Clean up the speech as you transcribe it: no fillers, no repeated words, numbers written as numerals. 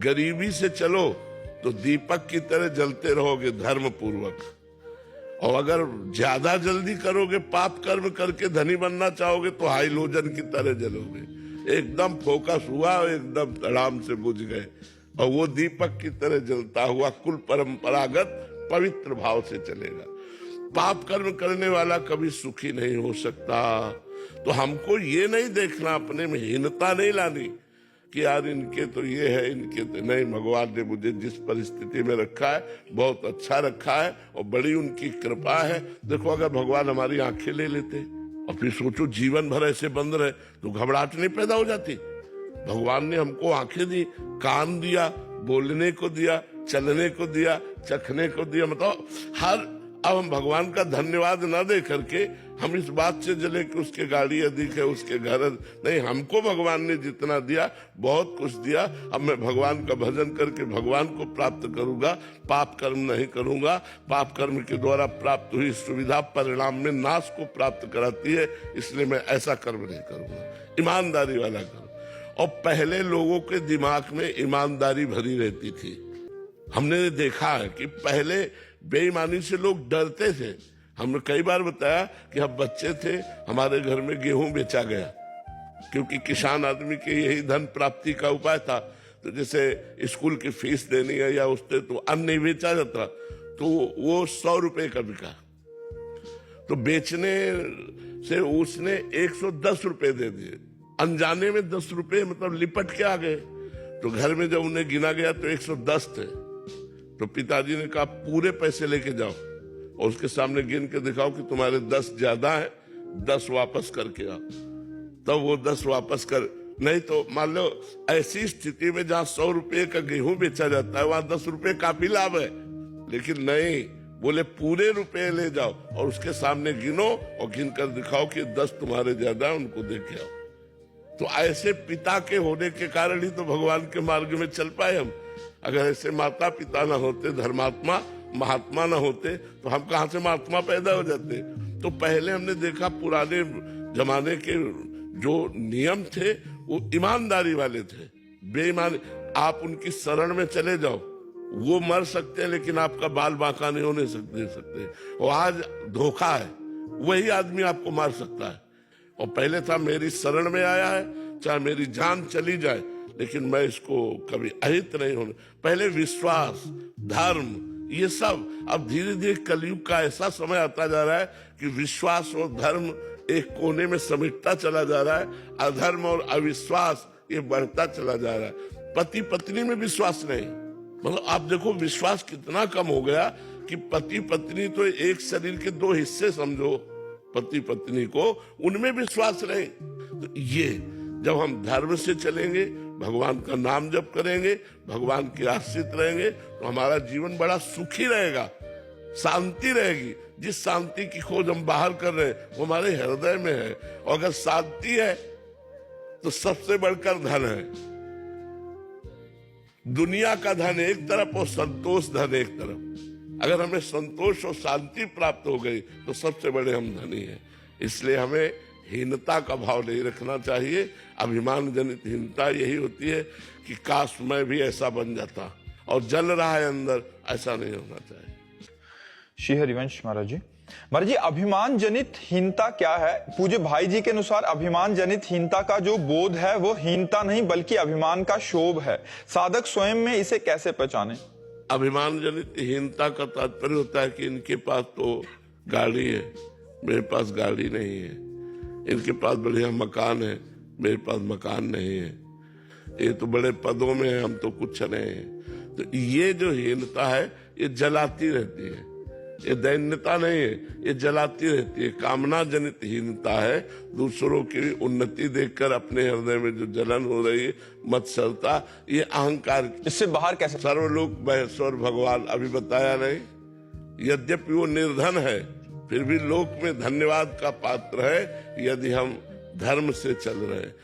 गरीबी से चलो तो दीपक की तरह जलते रहोगे धर्म पूर्वक, और अगर ज्यादा जल्दी करोगे, पाप कर्म करके धनी बनना चाहोगे तो हाइलोजन की तरह जलोगे। एकदम फोकस हुआ और एकदम आराम से बुझ गए, और वो दीपक की तरह जलता हुआ कुल परंपरागत पवित्र भाव से चलेगा। पाप कर्म करने वाला कभी सुखी नहीं हो सकता। तो हमको ये नहीं देखना, अपने में हीनता नहीं लानी कि यार इनके तो ये है, इनके तो नहीं। भगवान ने मुझे जिस परिस्थिति में रखा है बहुत अच्छा रखा है और बड़ी उनकी कृपा है। देखो, अगर भगवान हमारी आंखें ले लेते और फिर सोचो जीवन भर ऐसे बंद रहे तो घबराहट नहीं पैदा हो जाती। भगवान ने हमको आंखें दी, कान दिया, बोलने को दिया, चलने को दिया, चखने को दिया। मतलब अब हम भगवान का धन्यवाद न दे करके हम इस बात से जले कि उसके गाड़ी अधिक है, उसके घर नहीं। हमको भगवान ने जितना दिया बहुत कुछ दिया। अब मैं भगवान का भजन करके भगवान को प्राप्त करूंगा, पाप कर्म नहीं करूंगा। पाप कर्म के द्वारा प्राप्त हुई सुविधा परिणाम में नाश को प्राप्त कराती है, इसलिए मैं ऐसा कर्म नहीं करूंगा, ईमानदारी वाला कर्म। और पहले लोगों के दिमाग में ईमानदारी भरी रहती थी। हमने देखा है कि पहले बेईमानी से लोग डरते थे। हमने कई बार बताया कि हम बच्चे थे, हमारे घर में गेहूं बेचा गया, क्योंकि किसान आदमी के यही धन प्राप्ति का उपाय था। तो जैसे स्कूल की फीस देनी है या उससे तो अन्न नहीं बेचा जाता, तो वो 100 रुपए का बिका। तो बेचने से उसने 110 रुपए दे दिए, अनजाने में 10 रुपए मतलब लिपट के आ गए। तो घर में जब उन्हें गिना गया तो 110 थे। तो पिताजी ने कहा पूरे पैसे लेके जाओ और उसके सामने गिन के दिखाओ कि तुम्हारे 10 ज्यादा है, 10 वापस करके आओ। तब वो 10 वापस कर, नहीं तो मान लो ऐसी स्थिति में जहां 100 रुपए का गेहूं बेचा जाता है वहां 10 रुपए काफी लाभ है। लेकिन नहीं, बोले पूरे रुपए ले जाओ और उसके सामने गिनो और गिन कर दिखाओ कि 10 तुम्हारे ज्यादा है, उनको दे के आओ। तो ऐसे पिता के होने के कारण ही तो भगवान के मार्ग में चल पाए हम। अगर ऐसे माता पिता ना होते, धर्मात्मा महात्मा ना होते, तो हम कहां से महात्मा पैदा हो जाते। तो पहले हमने देखा पुराने जमाने के जो नियम थे वो ईमानदारी वाले थे। बेईमान, आप उनकी शरण में चले जाओ, वो मर सकते हैं लेकिन आपका बाल बांका नहीं होने सकते। और आज धोखा है, वही आदमी आपको मार सकता है। और पहले था मेरी शरण में आया है, चाहे मेरी जान चली जाए लेकिन मैं इसको कभी अहित नहीं होने। पहले विश्वास, धर्म, ये सब। अब धीरे धीरे कलयुग का ऐसा समय आता जा रहा है कि विश्वास और धर्म एक कोने में समेटता चला जा रहा है, अधर्म और अविश्वास ये बढ़ता चला जा रहा है। पति पत्नी में विश्वास नहीं, मतलब आप देखो विश्वास कितना कम हो गया कि पति पत्नी तो एक शरीर के 2 हिस्से समझो, पति पत्नी को, उनमें विश्वास नहीं। तो ये जब हम धर्म से चलेंगे, भगवान का नाम जप करेंगे, भगवान के आश्रित रहेंगे, तो हमारा जीवन बड़ा सुखी रहेगा, शांति रहेगी। जिस शांति की खोज हम बाहर कर रहे हैं वो हमारे हृदय में है। और अगर शांति है तो सबसे बढ़कर धन है। दुनिया का धन एक तरफ और संतोष धन एक तरफ। अगर हमें संतोष और शांति प्राप्त हो गई तो सबसे बड़े हम धनी हैं। इसलिए हमें हीनता का भाव नहीं रखना चाहिए। अभिमान जनित हीनता यही होती है कि काश मैं भी ऐसा बन जाता, और जल रहा है अंदर, ऐसा नहीं होना चाहिए। श्री हरिवंश महाराज जी, महाराज जी, अभिमान जनित हीनता क्या है? पूज्य भाई जी के अनुसार अभिमान जनित हीनता का जो बोध है वो हीनता नहीं बल्कि अभिमान का शोभ है। साधक स्वयं में इसे कैसे पहचाने? अभिमान जनित हीनता का तात्पर्य होता है कि इनके पास तो गाड़ी है, मेरे पास गाड़ी नहीं है। इनके पास बढ़िया मकान है, मेरे पास मकान नहीं है। ये तो बड़े पदों में है, हम तो कुछ नहीं है। तो ये जो हीनता है ये जलाती रहती है, ये दैन्यता नहीं है, ये जलाती रहती है। कामना जनित हीनता है, दूसरों की उन्नति देखकर अपने हृदय में जो जलन हो रही है, मत्सरता, ये अहंकार। इससे बाहर कैसे? सर्वलोक महेश्वर भगवान अभी बताया नहीं, यद्यपि वो निर्धन है फिर भी लोक में धन्यवाद का पात्र है यदि हम धर्म से चल रहे हैं।